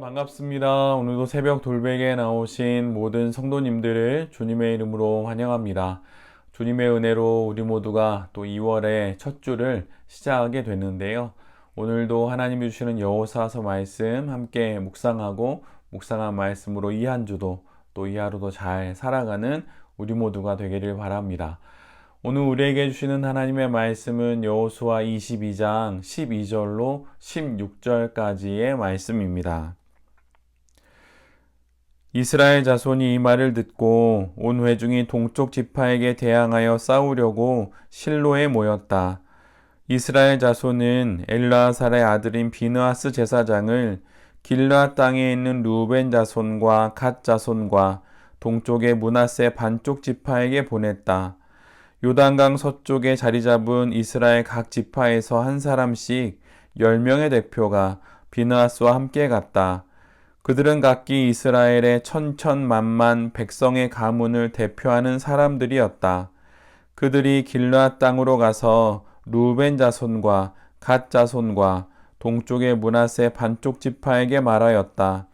반갑습니다. 오늘도 새벽 돌베개에 나오신 모든 성도님들을 주님의 이름으로 환영합니다. 주님의 은혜로 우리 모두가 또 2월의 첫 주를 시작하게 됐는데요. 오늘도 하나님이 주시는 여호수아서 말씀 함께 묵상하고 묵상한 말씀으로 이 한 주도 또 이 하루도 잘 살아가는 우리 모두가 되기를 바랍니다. 오늘 우리에게 주시는 하나님의 말씀은 여호수아 22장 12절로 16절까지의 말씀입니다. 이스라엘 자손이 이 말을 듣고 온 회중이 동쪽 지파에게 대항하여 싸우려고 실로에 모였다. 이스라엘 자손은 엘르아살의 아들인 비느하스 제사장을 길르앗 땅에 있는 루벤 자손과 갓 자손과 동쪽의 므낫세 반쪽 지파에게 보냈다. 요단강 서쪽에 자리 잡은 이스라엘 각 지파에서 한 사람씩 10명의 대표가 비느하스와 함께 갔다. 그들은 각기 이스라엘의 천천만만 백성의 가문을 대표하는 사람들이었다. 그들이 길르앗 땅으로 가서 루벤 자손과 갓 자손과 동쪽의 므낫세 반쪽 지파에게 말하였다.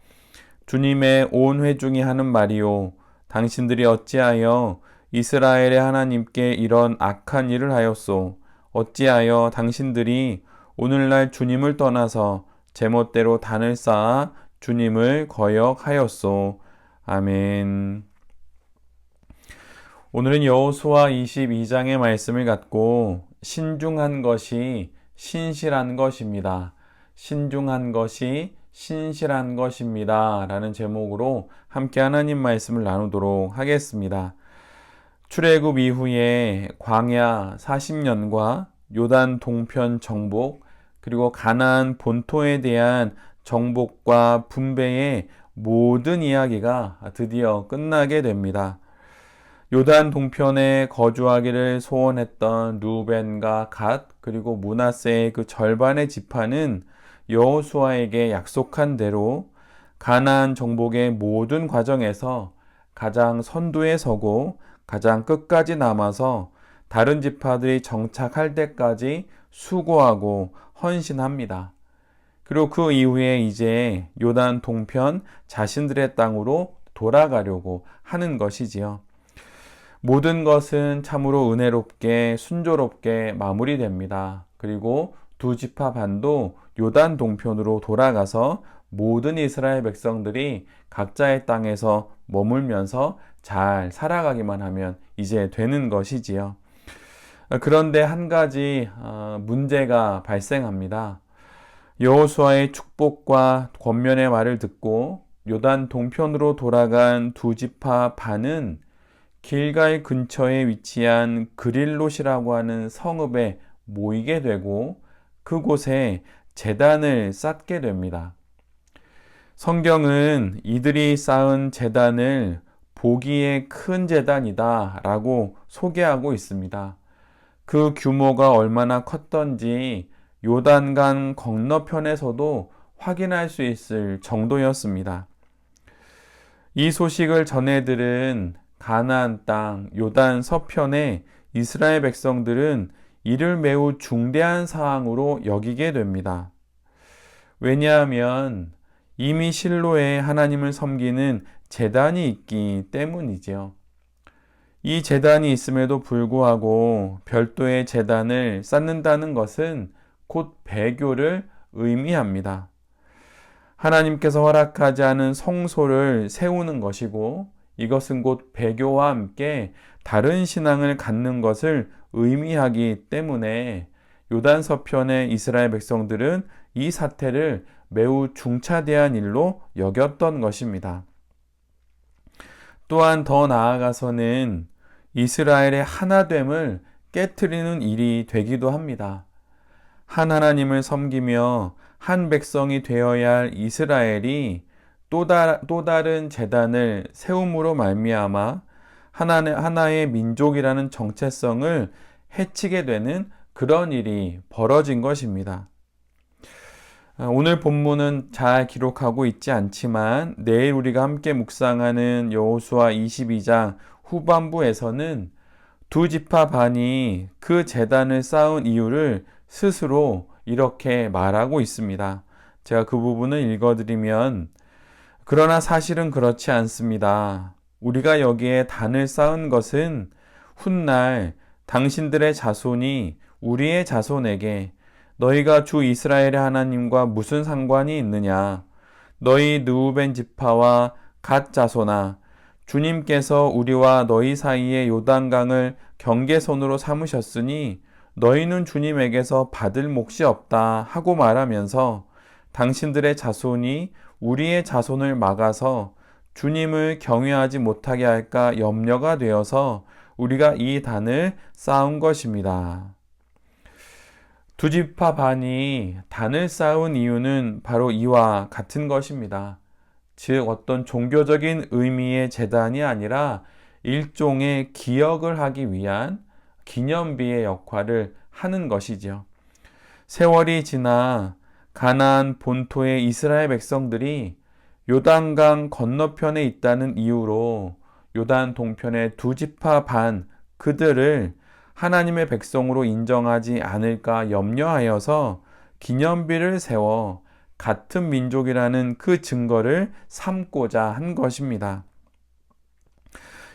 주님의 온 회중이 하는 말이요, 당신들이 어찌하여 이스라엘의 하나님께 이런 악한 일을 하였소? 어찌하여 당신들이 오늘날 주님을 떠나서 제멋대로 단을 쌓아 주님을 거역하였소? 아멘. 오늘은 여호수아 22장의 말씀을 갖고 신중한 것이 신실한 것입니다. 신중한 것이 신실한 것입니다. 라는 제목으로 함께 하나님 말씀을 나누도록 하겠습니다. 출애굽 이후에 광야 40년과 요단 동편 정복, 그리고 가나안 본토에 대한 정복과 분배의 모든 이야기가 드디어 끝나게 됩니다. 요단 동편에 거주하기를 소원했던 루벤과 갓, 그리고 므낫세의 그 절반의 지파는 여호수아에게 약속한 대로 가나안 정복의 모든 과정에서 가장 선두에 서고 가장 끝까지 남아서 다른 지파들이 정착할 때까지 수고하고 헌신합니다. 그리고 그 이후에 이제 요단 동편 자신들의 땅으로 돌아가려고 하는 것이지요. 모든 것은 참으로 은혜롭게 순조롭게 마무리됩니다. 그리고 두 지파 반도 요단 동편으로 돌아가서 모든 이스라엘 백성들이 각자의 땅에서 머물면서 잘 살아가기만 하면 이제 되는 것이지요. 그런데 한 가지 문제가 발생합니다. 여호수아의 축복과 권면의 말을 듣고 요단 동편으로 돌아간 두 지파 반은 길갈 근처에 위치한 그릴롯이라고 하는 성읍에 모이게 되고 그곳에 제단을 쌓게 됩니다. 성경은 이들이 쌓은 제단을 보기에 큰 제단이다 라고 소개하고 있습니다. 그 규모가 얼마나 컸던지 요단강 건너편에서도 확인할 수 있을 정도였습니다. 이 소식을 전해들은 가나안 땅 요단 서편의 이스라엘 백성들은 이를 매우 중대한 사항으로 여기게 됩니다. 왜냐하면 이미 실로에 하나님을 섬기는 제단이 있기 때문이지요. 이 제단이 있음에도 불구하고 별도의 제단을 쌓는다는 것은 곧 배교를 의미합니다. 하나님께서 허락하지 않은 성소를 세우는 것이고 이것은 곧 배교와 함께 다른 신앙을 갖는 것을 의미하기 때문에 요단 서편의 이스라엘 백성들은 이 사태를 매우 중차대한 일로 여겼던 것입니다. 또한 더 나아가서는 이스라엘의 하나됨을 깨트리는 일이 되기도 합니다. 한 하나님을 섬기며 한 백성이 되어야 할 이스라엘이 또 다른 제단을 세움으로 말미암아 하나의 민족이라는 정체성을 해치게 되는 그런 일이 벌어진 것입니다. 오늘 본문은 잘 기록하고 있지 않지만 내일 우리가 함께 묵상하는 여호수아 22장 후반부에서는 두 지파 반이 그 제단을 쌓은 이유를 스스로 이렇게 말하고 있습니다. 제가 그 부분을 읽어드리면 그러나 사실은 그렇지 않습니다. 우리가 여기에 단을 쌓은 것은 훗날 당신들의 자손이 우리의 자손에게 너희가 주 이스라엘의 하나님과 무슨 상관이 있느냐? 너희 느우벤 지파와 갓 자손아, 주님께서 우리와 너희 사이에 요단강을 경계선으로 삼으셨으니 너희는 주님에게서 받을 몫이 없다 하고 말하면서 당신들의 자손이 우리의 자손을 막아서 주님을 경외하지 못하게 할까 염려가 되어서 우리가 이 단을 쌓은 것입니다. 두 지파 반이 단을 쌓은 이유는 바로 이와 같은 것입니다. 즉 어떤 종교적인 의미의 제단이 아니라 일종의 기억을 하기 위한 기념비의 역할을 하는 것이죠. 세월이 지나 가나안 본토의 이스라엘 백성들이 요단강 건너편에 있다는 이유로 요단 동편의 두 지파 반 그들을 하나님의 백성으로 인정하지 않을까 염려하여서 기념비를 세워 같은 민족이라는 그 증거를 삼고자 한 것입니다.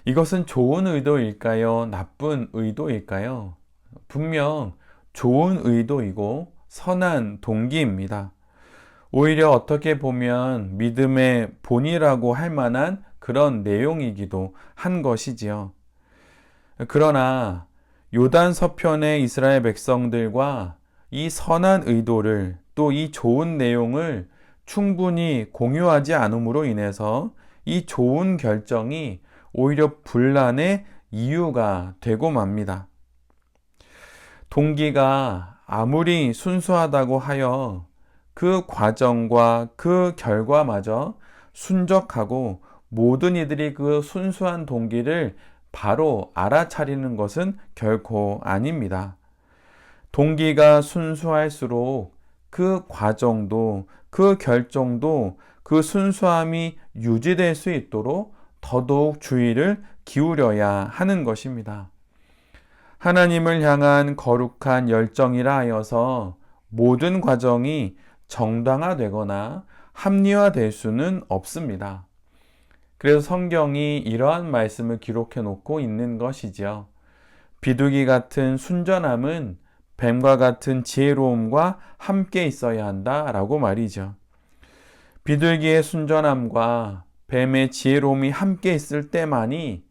이것은 좋은 의도일까요? 나쁜 의도일까요? 분명 좋은 의도이고 선한 동기입니다. 오히려 어떻게 보면 믿음의 본이라고 할 만한 그런 내용이기도 한 것이지요. 그러나 요단 서편의 이스라엘 백성들과 이 선한 의도를 또 이 좋은 내용을 충분히 공유하지 않음으로 인해서 이 좋은 결정이 오히려 분란의 이유가 되고 맙니다. 동기가 아무리 순수하다고 하여 그 과정과 그 결과마저 순적하고 모든 이들이 그 순수한 동기를 바로 알아차리는 것은 결코 아닙니다. 동기가 순수할수록 그 과정도 그 결정도 그 순수함이 유지될 수 있도록 더더욱 주의를 기울여야 하는 것입니다. 하나님을 향한 거룩한 열정이라 하여서 모든 과정이 정당화되거나 합리화될 수는 없습니다. 그래서 성경이 이러한 말씀을 기록해 놓고 있는 것이지요. 비둘기 같은 순전함은 뱀과 같은 지혜로움과 함께 있어야 한다라고 말이죠. 비둘기의 순전함과 뱀의 지혜로움이 함께 있을 때만이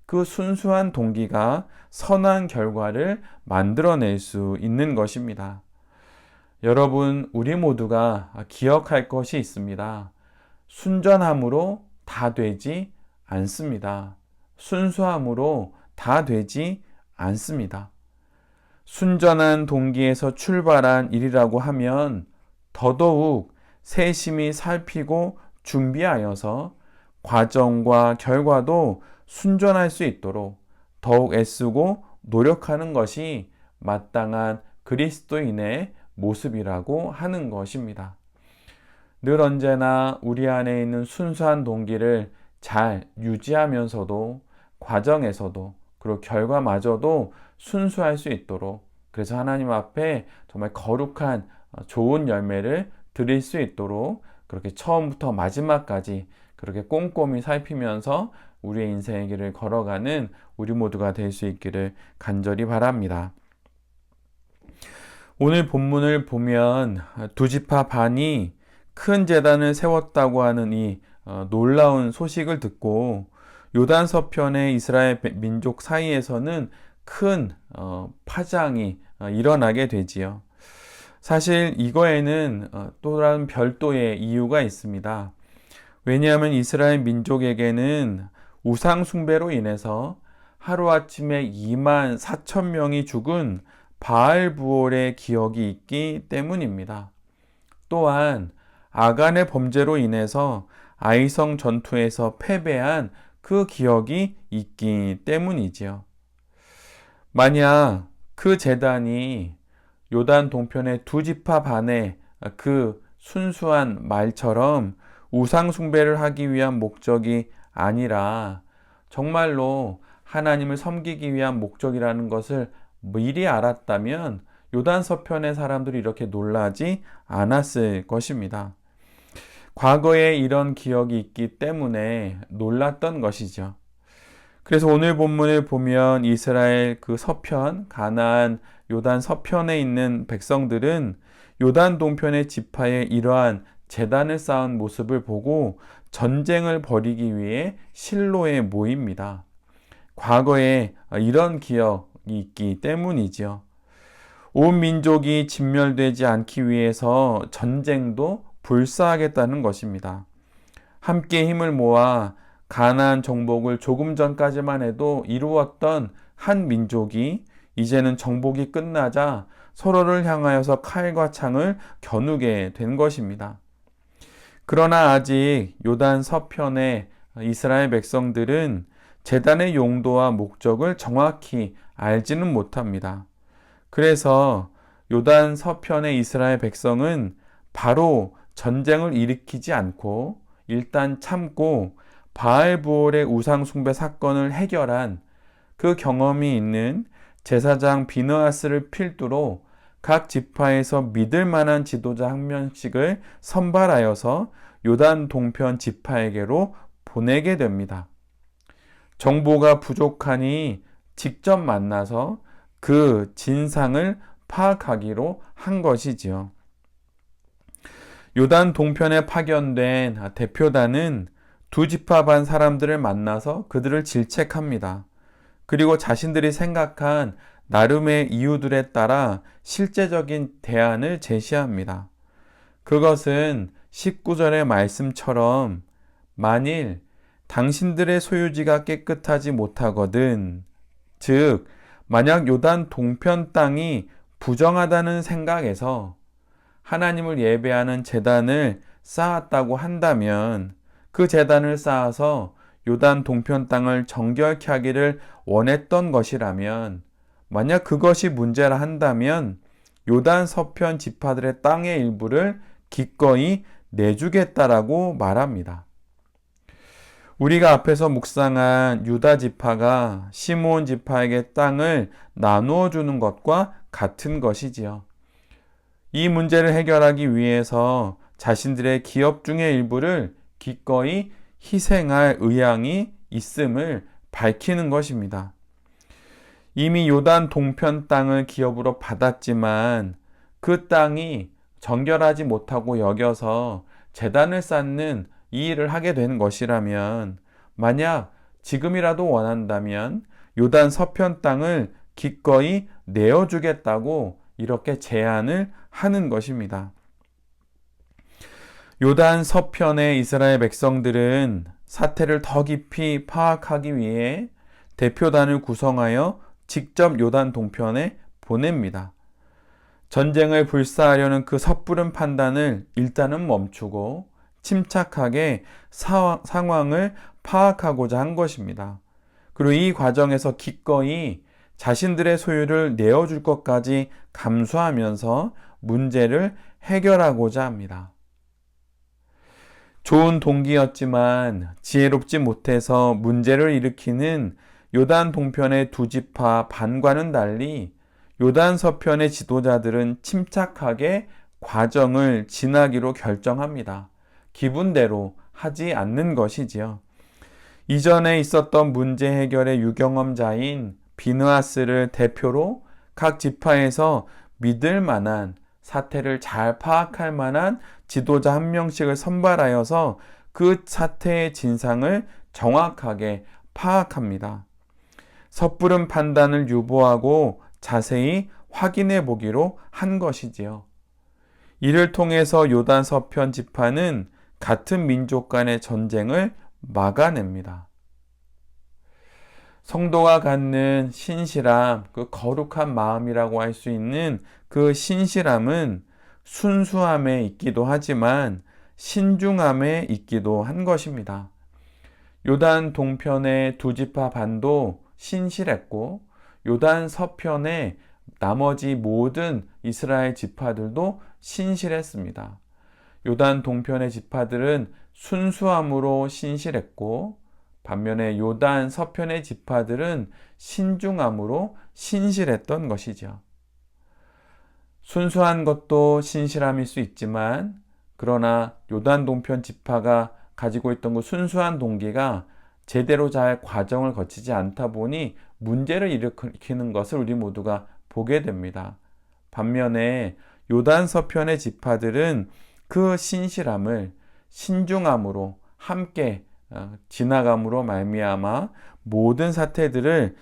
그 순수한 동기가 선한 결과를 만들어낼 수 있는 것입니다. 여러분, 우리 모두가 기억할 것이 있습니다. 순전함으로 다 되지 않습니다. 순수함으로 다 되지 않습니다. 순전한 동기에서 출발한 일이라고 하면 더더욱 세심히 살피고 준비하여서 과정과 결과도 순전할 수 있도록 더욱 애쓰고 노력하는 것이 마땅한 그리스도인의 모습이라고 하는 것입니다. 늘 언제나 우리 안에 있는 순수한 동기를 잘 유지하면서도 과정에서도 그리고 결과마저도 순수할 수 있도록 그래서 하나님 앞에 정말 거룩한 좋은 열매를 드릴 수 있도록 그렇게 처음부터 마지막까지 그렇게 꼼꼼히 살피면서 우리의 인생의 길을 걸어가는 우리 모두가 될 수 있기를 간절히 바랍니다. 오늘 본문을 보면 두 지파 반이 큰 제단을 세웠다고 하는 이 놀라운 소식을 듣고 요단 서편의 이스라엘 민족 사이에서는 큰 파장이 일어나게 되지요. 사실 이거에는 또 다른 별도의 이유가 있습니다. 왜냐하면 이스라엘 민족에게는 우상 숭배로 인해서 하루아침에 2만 4천 명이 죽은 바알부올의 기억이 있기 때문입니다. 또한 아간의 범죄로 인해서 아이성 전투에서 패배한 그 기억이 있기 때문이지요. 만약 그 제단이 요단 동편의 두 지파 반의 그 순수한 말처럼 우상 숭배를 하기 위한 목적이 아니라 정말로 하나님을 섬기기 위한 목적이라는 것을 미리 알았다면 요단 서편의 사람들이 이렇게 놀라지 않았을 것입니다. 과거에 이런 기억이 있기 때문에 놀랐던 것이죠. 그래서 오늘 본문을 보면 이스라엘 그 서편, 가나안 요단 서편에 있는 백성들은 요단 동편의 지파에 이러한 제단을 쌓은 모습을 보고 전쟁을 벌이기 위해 실로에 모입니다. 과거에 이런 기억이 있기 때문이지요. 온 민족이 진멸되지 않기 위해서 전쟁도 불사하겠다는 것입니다. 함께 힘을 모아 가나안 정복을 조금 전까지만 해도 이루었던 한 민족이 이제는 정복이 끝나자 서로를 향하여서 칼과 창을 겨누게 된 것입니다. 그러나 아직 요단 서편의 이스라엘 백성들은 제단의 용도와 목적을 정확히 알지는 못합니다. 그래서 요단 서편의 이스라엘 백성은 바로 전쟁을 일으키지 않고 일단 참고 바알브올의 우상숭배 사건을 해결한 그 경험이 있는 제사장 비느하스를 필두로 각 지파에서 믿을 만한 지도자 한 명씩을 선발하여서 요단 동편 지파에게로 보내게 됩니다. 정보가 부족하니 직접 만나서 그 진상을 파악하기로 한 것이지요. 요단 동편에 파견된 대표단은 두 지파 반 사람들을 만나서 그들을 질책합니다. 그리고 자신들이 생각한 나름의 이유들에 따라 실제적인 대안을 제시합니다. 그것은 19절의 말씀처럼 만일 당신들의 소유지가 깨끗하지 못하거든, 즉 만약 요단 동편 땅이 부정하다는 생각에서 하나님을 예배하는 제단을 쌓았다고 한다면 그 제단을 쌓아서 요단 동편 땅을 정결케 하기를 원했던 것이라면, 만약 그것이 문제라 한다면 요단 서편 지파들의 땅의 일부를 기꺼이 내주겠다라고 말합니다. 우리가 앞에서 묵상한 유다 지파가 시므온 지파에게 땅을 나누어 주는 것과 같은 것이지요. 이 문제를 해결하기 위해서 자신들의 기업 중의 일부를 기꺼이 희생할 의향이 있음을 밝히는 것입니다. 이미 요단 동편 땅을 기업으로 받았지만 그 땅이 정결하지 못하고 여겨서 제단을 쌓는 이 일을 하게 된 것이라면, 만약 지금이라도 원한다면 요단 서편 땅을 기꺼이 내어주겠다고 이렇게 제안을 하는 것입니다. 요단 서편의 이스라엘 백성들은 사태를 더 깊이 파악하기 위해 대표단을 구성하여 직접 요단 동편에 보냅니다. 전쟁을 불사하려는 그 섣부른 판단을 일단은 멈추고 침착하게 상황을 파악하고자 한 것입니다. 그리고 이 과정에서 기꺼이 자신들의 소유를 내어줄 것까지 감수하면서 문제를 해결하고자 합니다. 좋은 동기였지만 지혜롭지 못해서 문제를 일으키는 요단 동편의 두 지파 반과는 달리 요단 서편의 지도자들은 침착하게 과정을 지나기로 결정합니다. 기분대로 하지 않는 것이지요. 이전에 있었던 문제 해결의 유경험자인 비느하스를 대표로 각 지파에서 믿을 만한, 사태를 잘 파악할 만한 지도자 한 명씩을 선발하여서 그 사태의 진상을 정확하게 파악합니다. 섣부른 판단을 유보하고 자세히 확인해 보기로 한 것이지요. 이를 통해서 요단 서편 지파는 같은 민족 간의 전쟁을 막아냅니다. 성도가 갖는 신실함, 그 거룩한 마음이라고 할 수 있는 그 신실함은 순수함에 있기도 하지만 신중함에 있기도 한 것입니다. 요단 동편의 두 지파 반도 신실했고 요단 서편의 나머지 모든 이스라엘 지파들도 신실했습니다. 요단 동편의 지파들은 순수함으로 신실했고 반면에 요단 서편의 지파들은 신중함으로 신실했던 것이죠. 순수한 것도 신실함일 수 있지만 그러나 요단 동편 지파가 가지고 있던 그 순수한 동기가 제대로 잘 과정을 거치지 않다 보니 문제를 일으키는 것을 우리 모두가 보게 됩니다. 반면에 요단 서편의 지파들은 그 신실함을 신중함으로 함께 지나감으로 말미암아 모든 사태들을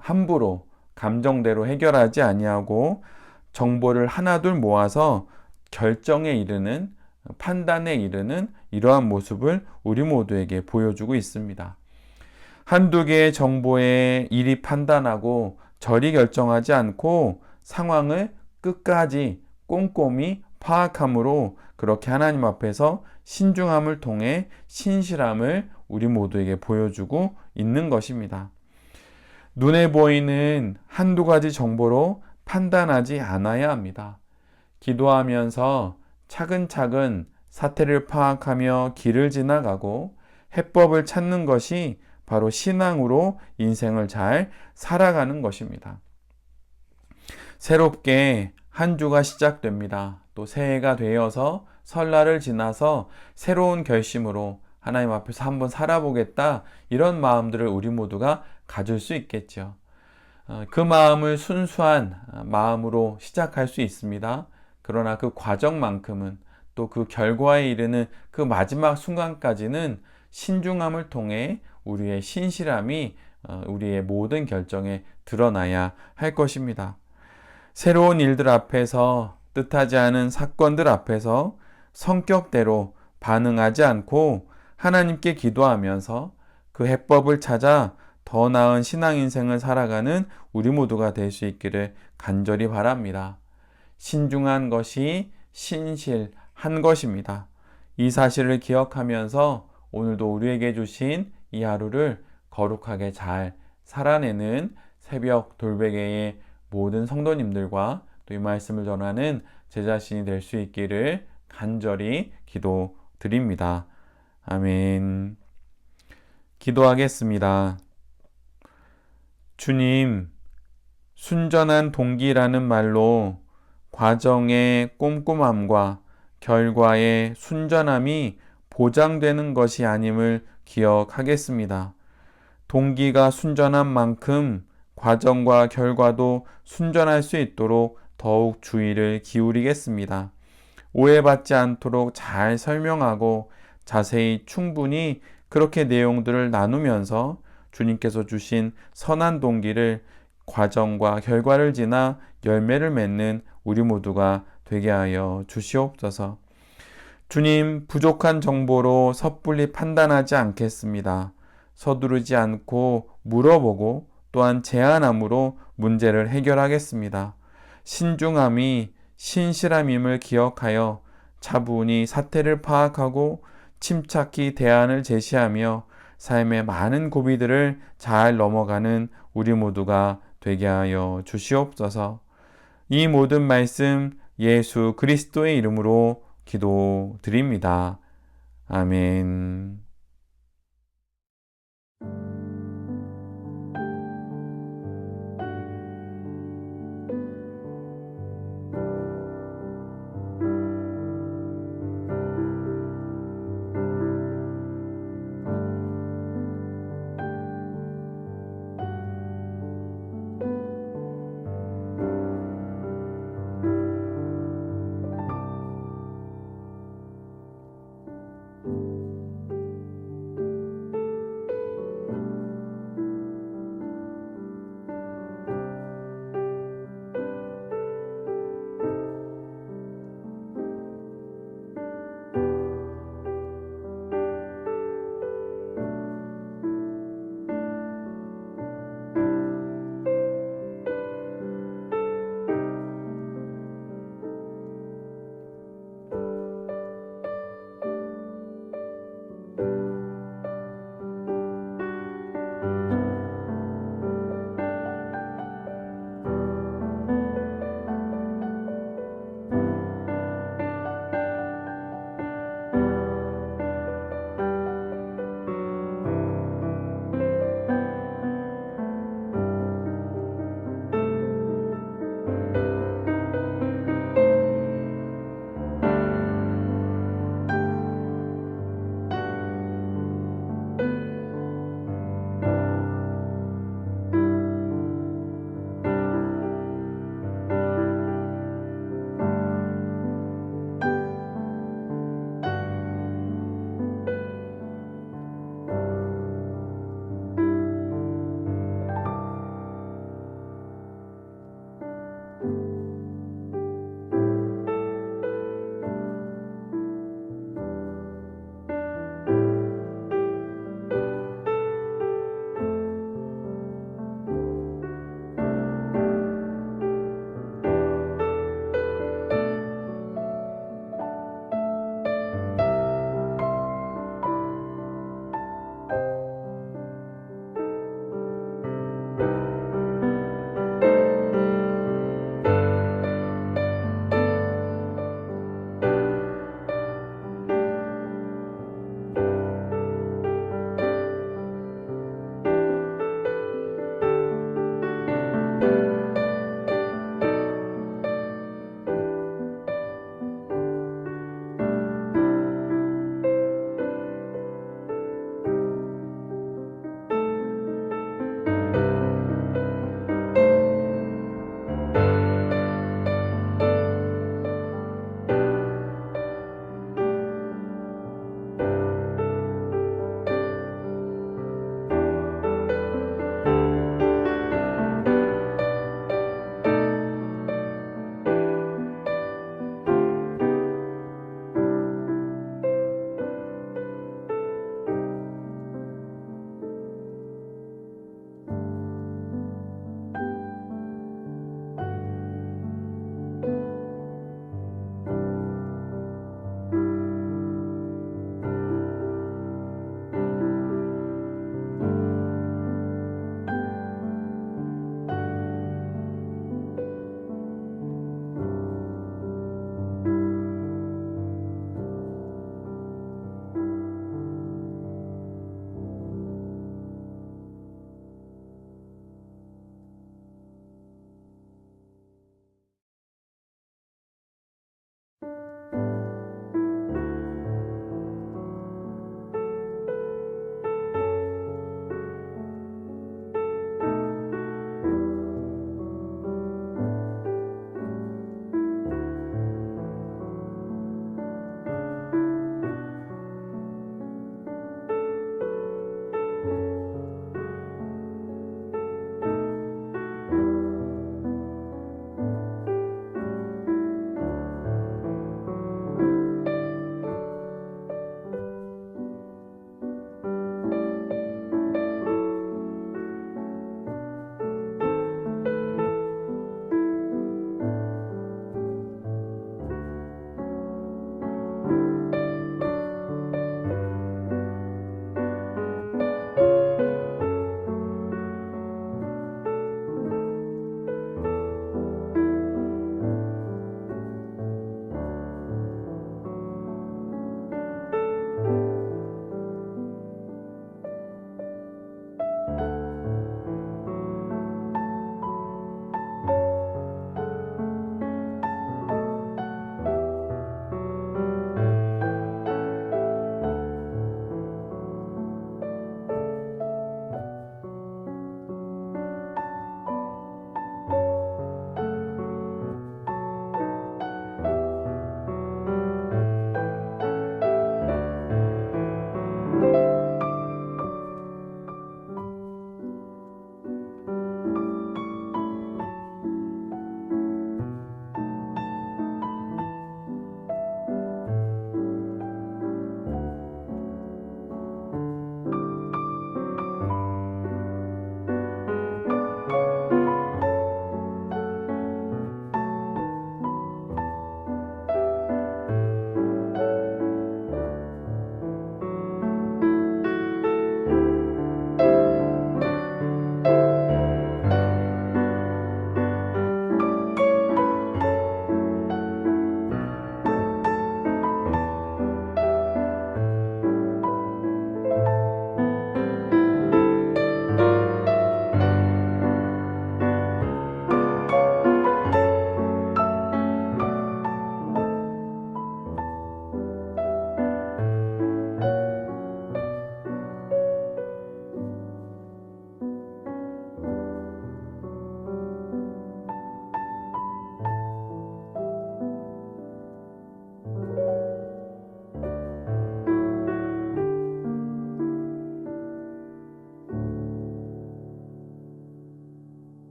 함부로 감정대로 해결하지 아니하고 정보를 하나둘 모아서 결정에 이르는, 판단에 이르는 이러한 모습을 우리 모두에게 보여주고 있습니다. 한두 개의 정보에 이리 판단하고 저리 결정하지 않고 상황을 끝까지 꼼꼼히 파악함으로 그렇게 하나님 앞에서 신중함을 통해 신실함을 우리 모두에게 보여주고 있는 것입니다. 눈에 보이는 한두 가지 정보로 판단하지 않아야 합니다. 기도하면서 차근차근 사태를 파악하며 길을 지나가고 해법을 찾는 것이 바로 신앙으로 인생을 잘 살아가는 것입니다. 새롭게 한 주가 시작됩니다. 또 새해가 되어서 설날을 지나서 새로운 결심으로 하나님 앞에서 한번 살아보겠다, 이런 마음들을 우리 모두가 가질 수 있겠죠. 그 마음을 순수한 마음으로 시작할 수 있습니다. 그러나 그 과정만큼은, 또 그 결과에 이르는 그 마지막 순간까지는 신중함을 통해 우리의 신실함이 우리의 모든 결정에 드러나야 할 것입니다. 새로운 일들 앞에서, 뜻하지 않은 사건들 앞에서 성격대로 반응하지 않고 하나님께 기도하면서 그 해법을 찾아 더 나은 신앙 인생을 살아가는 우리 모두가 될 수 있기를 간절히 바랍니다. 신중한 것이 신실한 것입니다. 이 사실을 기억하면서 오늘도 우리에게 주신 이 하루를 거룩하게 잘 살아내는 새벽 돌베개의 모든 성도님들과 또 이 말씀을 전하는 제 자신이 될 수 있기를 간절히 기도드립니다. 아멘. 기도하겠습니다. 주님, 순전한 동기라는 말로 과정의 꼼꼼함과 결과의 순전함이 보장되는 것이 아님을 기억하겠습니다. 동기가 순전한 만큼 과정과 결과도 순전할 수 있도록 더욱 주의를 기울이겠습니다. 오해받지 않도록 잘 설명하고 자세히 충분히 그렇게 내용들을 나누면서 주님께서 주신 선한 동기를, 과정과 결과를 지나 열매를 맺는 우리 모두가 되게 하여 주시옵소서. 주님, 부족한 정보로 섣불리 판단하지 않겠습니다. 서두르지 않고 물어보고 또한 제안함으로 문제를 해결하겠습니다. 신중함이 신실함임을 기억하여 차분히 사태를 파악하고 침착히 대안을 제시하며 삶의 많은 고비들을 잘 넘어가는 우리 모두가 되게 하여 주시옵소서. 이 모든 말씀 예수 그리스도의 이름으로 기도드립니다. 아멘.